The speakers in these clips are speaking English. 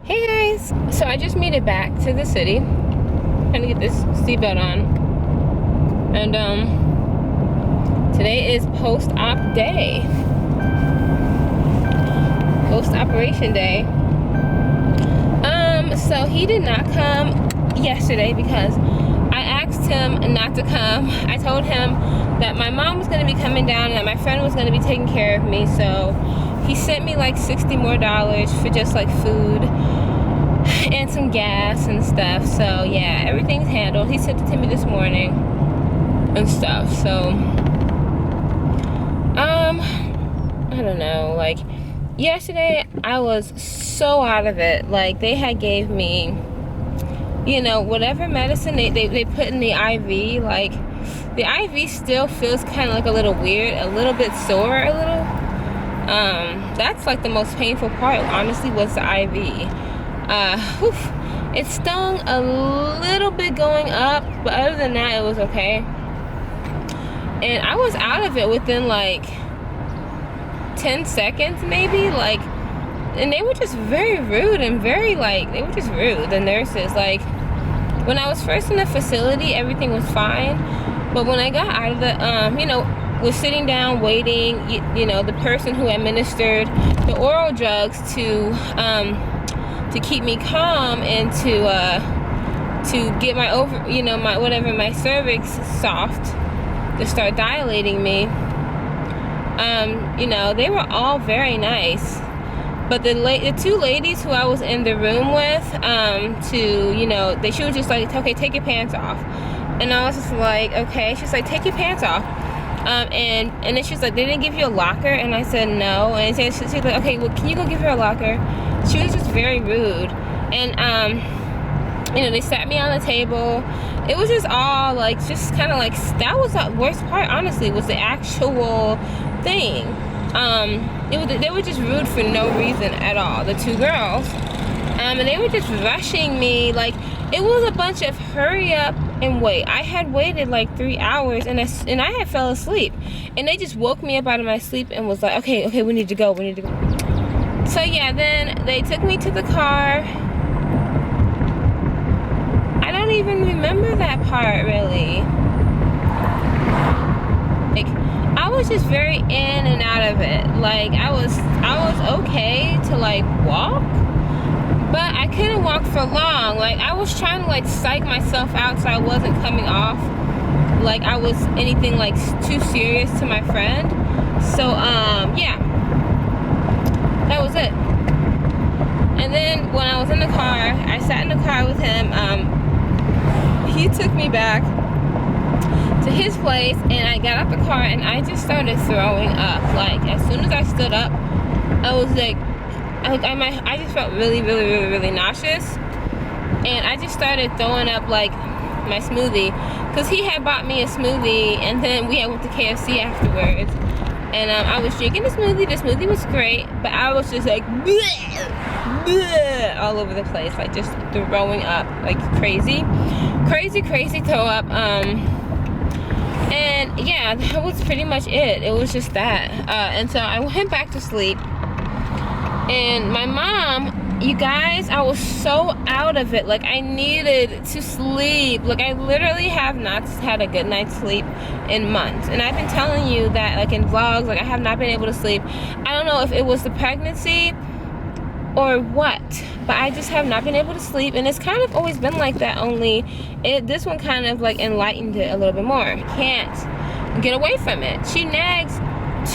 Hey guys! So I just made it back to the city. Trying to get this seatbelt on. And today is post-op day. Post-operation day. So he did not come yesterday because I asked him not to come. I told him that my mom was gonna be coming down and that my friend was gonna be taking care of me, so he sent me like $60 more for just like food and some gas and stuff. So yeah, everything's handled. He sent it to me this morning and stuff. So I don't know, like yesterday I was so out of it. Like they had gave me, you know, whatever medicine they put in the IV. Like the IV still feels kind of like a little weird, a little bit sore, a little. That's like the most painful part, honestly, was the IV. It stung a little bit going up, but other than that, it was okay. And I was out of it within like 10 seconds, maybe. Like, and they were just very rude and very like, they were just rude, the nurses. Like, when I was first in the facility, everything was fine. But when I got out of the, you know, was sitting down waiting, you know, the person who administered the oral drugs to keep me calm and to get my my cervix soft, to start dilating me. You know, they were all very nice, but the two ladies who I was in the room with, you know, she was just like, okay, take your pants off. And I was just like, okay. She's like, take your pants off. And then she's like, they didn't give you a locker? And I said no. And she's like, okay, well, can you go give her a locker? She was just very rude. And you know, they sat me on the table. It was just all like, just kind of like, that was the worst part, honestly, was the actual thing. They were just rude for no reason at all, the two girls. And they were just rushing me. Like, it was a bunch of hurry up and wait. I had waited like 3 hours and I had fell asleep. And they just woke me up out of my sleep and was like, okay, we need to go. So yeah, then they took me to the car. I don't even remember that part, really. Like, I was just very in and out of it. Like, I was okay to like walk, but I couldn't walk for long. Like, I was trying to like psych myself out so I wasn't coming off like I was anything like too serious to my friend. So yeah, that was it. And then when I was in the car, I sat in the car with him. He took me back to his place, and I got out the car and I just started throwing up. Like, as soon as I stood up, I was like, I just felt really nauseous, and I just started throwing up like my smoothie, because he had bought me a smoothie, and then we went to KFC afterwards, and I was drinking the smoothie. The smoothie was great, but I was just like bleh, bleh, all over the place, like just throwing up like crazy throw up. And yeah, that was pretty much it. It was just that. And so I went back to sleep. And my mom, you guys, I was so out of it. Like, I needed to sleep. Like, I literally have not had a good night's sleep in months. And I've been telling you that, like, in vlogs, like, I have not been able to sleep. I don't know if it was the pregnancy or what, but I just have not been able to sleep. And it's kind of always been like that, only this one kind of like enlightened it a little bit more. Can't get away from it. She nags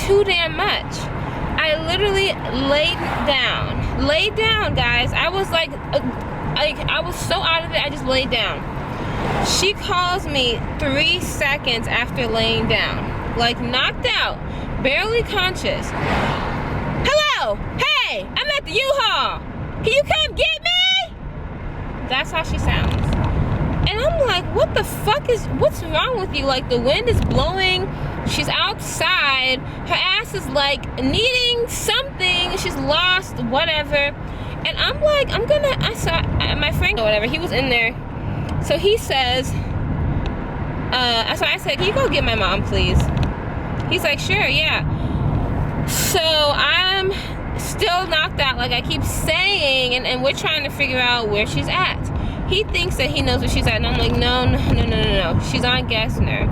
too damn much. I literally laid down, guys. I was like I was so out of it, I just laid down. She calls me 3 seconds after laying down, like knocked out, barely conscious. Hello, hey, I'm at the U-Haul. Can you come get me? That's how she sounds. And I'm like, what's wrong with you? Like, the wind is blowing. She's outside. Her ass is like needing something. She's lost, whatever. And I'm like, I saw my friend or whatever, he was in there. So he says, so I said, can you go get my mom, please? He's like, sure, yeah. So I'm still knocked out, like I keep saying, and we're trying to figure out where she's at. He thinks that he knows where she's at, and I'm like, no. She's on Gessner.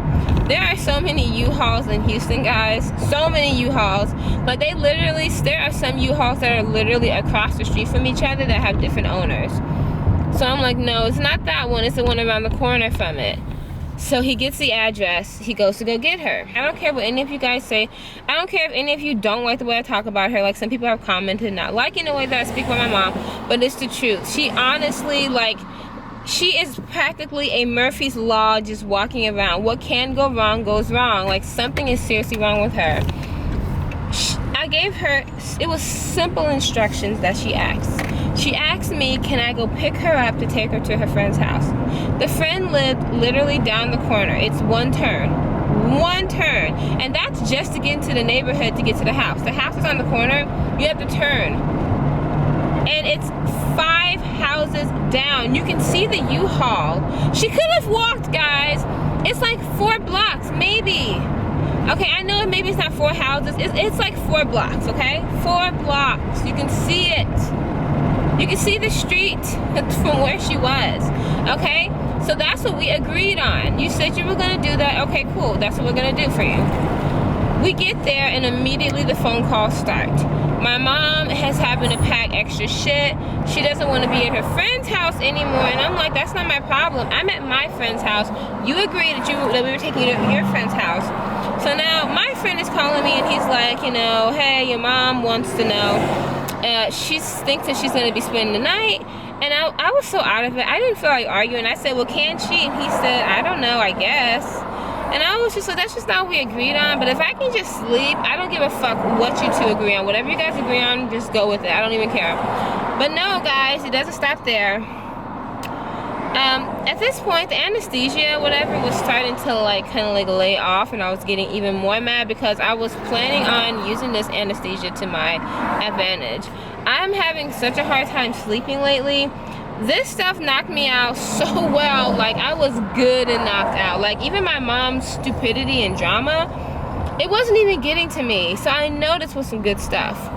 There are so many U-Hauls in Houston, guys. So many U-Hauls. Like, there are some U-Hauls that are literally across the street from each other that have different owners. So I'm like, no, it's not that one. It's the one around the corner from it. So he gets the address. He goes to go get her. I don't care what any of you guys say. I don't care if any of you don't like the way I talk about her. Like, some people have commented not liking the way that I speak about my mom. But it's the truth. She honestly, like, she is practically a Murphy's Law just walking around. What can go wrong goes wrong. Like, something is seriously wrong with her. I gave her, it was simple instructions that she asked. She asked me, can I go pick her up to take her to her friend's house? The friend lived literally down the corner. It's one turn. And that's just to get into the neighborhood to get to the house. The house is on the corner. You have to turn. And it's 5 houses down. You can see the U-Haul. She could have walked, guys. It's like 4 blocks, maybe. Okay, I know maybe it's not 4 houses. It's like 4 blocks, okay? 4 blocks. You can see it. You can see the street from where she was, okay? So that's what we agreed on. You said you were gonna do that. Okay, cool. That's what we're gonna do for you. We get there and immediately the phone calls start. My mom has having to pack extra shit. She doesn't want to be at her friend's house anymore. And I'm like, that's not my problem. I'm at my friend's house. You agreed that we were taking you to your friend's house. So now my friend is calling me and he's like, you know, hey, your mom wants to know. She thinks that she's going to be spending the night. And I was so out of it. I didn't feel like arguing. I said, well, can she? And he said, I don't know, I guess. And I was just like, that's just not what we agreed on. But if I can just sleep, I don't give a fuck what you two agree on. Whatever you guys agree on, just go with it. I don't even care. But no, guys, it doesn't stop there. At this point, the anesthesia, whatever, was starting to like kind of like lay off, and I was getting even more mad because I was planning on using this anesthesia to my advantage. I'm having such a hard time sleeping lately. This stuff knocked me out so well. Like, I was good and knocked out. Like, even my mom's stupidity and drama, it wasn't even getting to me. So I know this was some good stuff.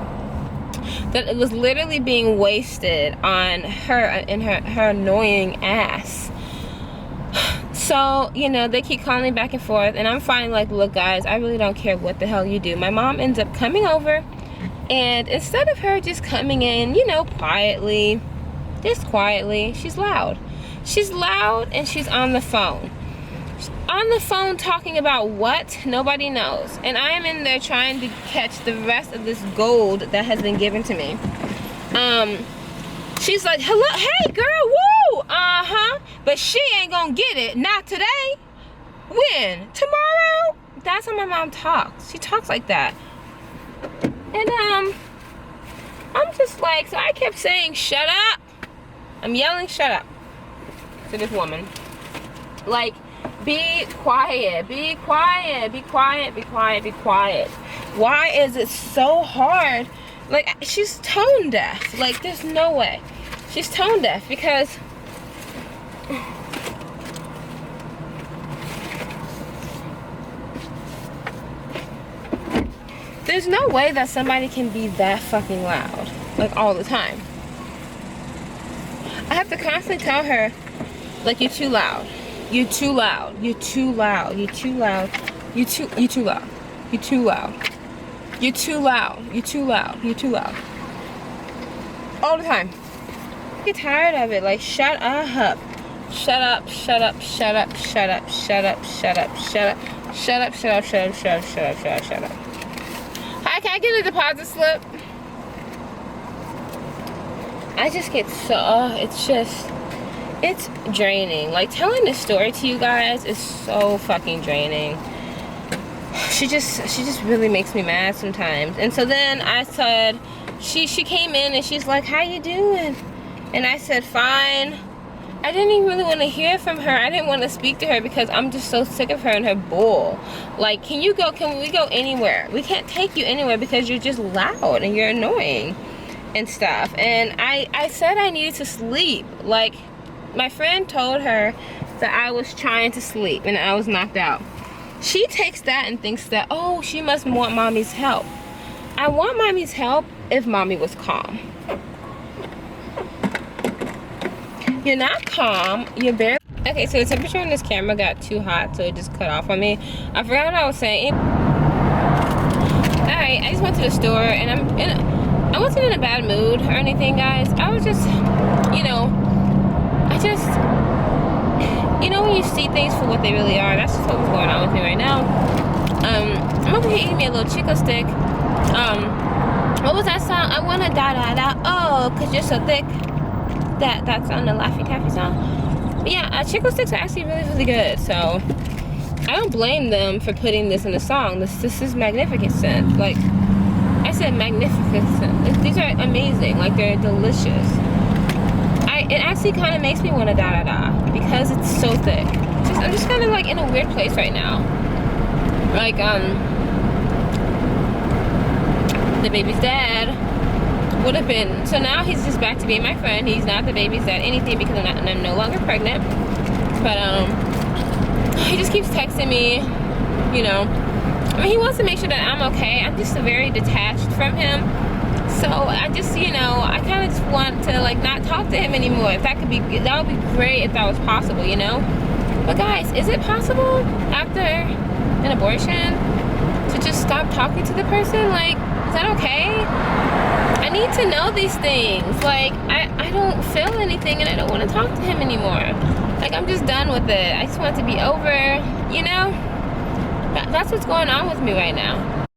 That it was literally being wasted on her and her annoying ass. So, you know, they keep calling me back and forth, and I'm finally like, look, guys, I really don't care what the hell you do. My mom ends up coming over, and instead of her just coming in, you know, quietly, just quietly, she's loud. She's loud, and she's on the phone. On the phone talking about what? Nobody knows. And I am in there trying to catch the rest of this gold that has been given to me. She's like, hello, hey girl, woo! Uh-huh. But she ain't gonna get it. Not today. When? Tomorrow? That's how my mom talks. She talks like that. And I'm just like, so I kept saying, shut up. I'm yelling, shut up to this woman. Like, be quiet, be quiet, be quiet, be quiet, be quiet. Why is it so hard? Like, she's tone deaf. Like, there's no way. She's tone deaf because there's no way that somebody can be that fucking loud, like, all the time. I have to constantly tell her, like, you're too loud. You're too loud. You're too loud. You're too loud. You're too loud. You're too loud. You're too loud. You're too loud. You're too loud. All the time. I get tired of it. Like, shut up. Shut up. Shut up. Shut up. Shut up. Shut up. Shut up. Shut up. Shut up. Shut up. Shut up. Shut up. Shut up. Shut up. Shut up. Hi, can I get a deposit slip? I just get so, it's draining. Like, telling this story to you guys is so fucking draining. She just really makes me mad sometimes. And so then I said, she came in and she's like, how you doing? And I said, fine. I didn't even really want to hear from her. I didn't want to speak to her because I'm just so sick of her and her bull. Like, can we go anywhere? We can't take you anywhere because you're just loud and you're annoying and stuff. And I said I needed to sleep. Like, my friend told her that I was trying to sleep and I was knocked out. She takes that and thinks that, oh, she must want mommy's help. I want mommy's help if mommy was calm. You're not calm. You're barely... Okay, so the temperature on this camera got too hot, so it just cut off on me. I forgot what I was saying. Alright, I just went to the store, and I wasn't in a bad mood or anything, guys. I was just, you know, you know when you see things for what they really are, that's just what was going on with me right now. I'm over here eating me a little chico stick. What was that song? I wanna da da da, oh, cause you're so thick. That's on the Laffy Taffy song. But yeah, chico sticks are actually really, really good. So I don't blame them for putting this in the song. This is magnificent. Like I said, magnificent. These are amazing. Like they're delicious. It actually kind of makes me want to da da da because it's so thick. I'm just kind of like in a weird place right now. Like the baby's dad would have been, so now he's just back to being my friend. He's not the baby's dad anything because I'm no longer pregnant. But he just keeps texting me, you know. I mean, he wants to make sure that I'm okay. I'm just very detached from him. So I just, you know, I kind of just want to like not talk to him anymore. If that would be great if that was possible, you know. But guys, is it possible after an abortion to just stop talking to the person? Like, is that okay? I need to know these things. Like, I don't feel anything and I don't want to talk to him anymore. Like, I'm just done with it. I just want it to be over, you know? That's what's going on with me right now.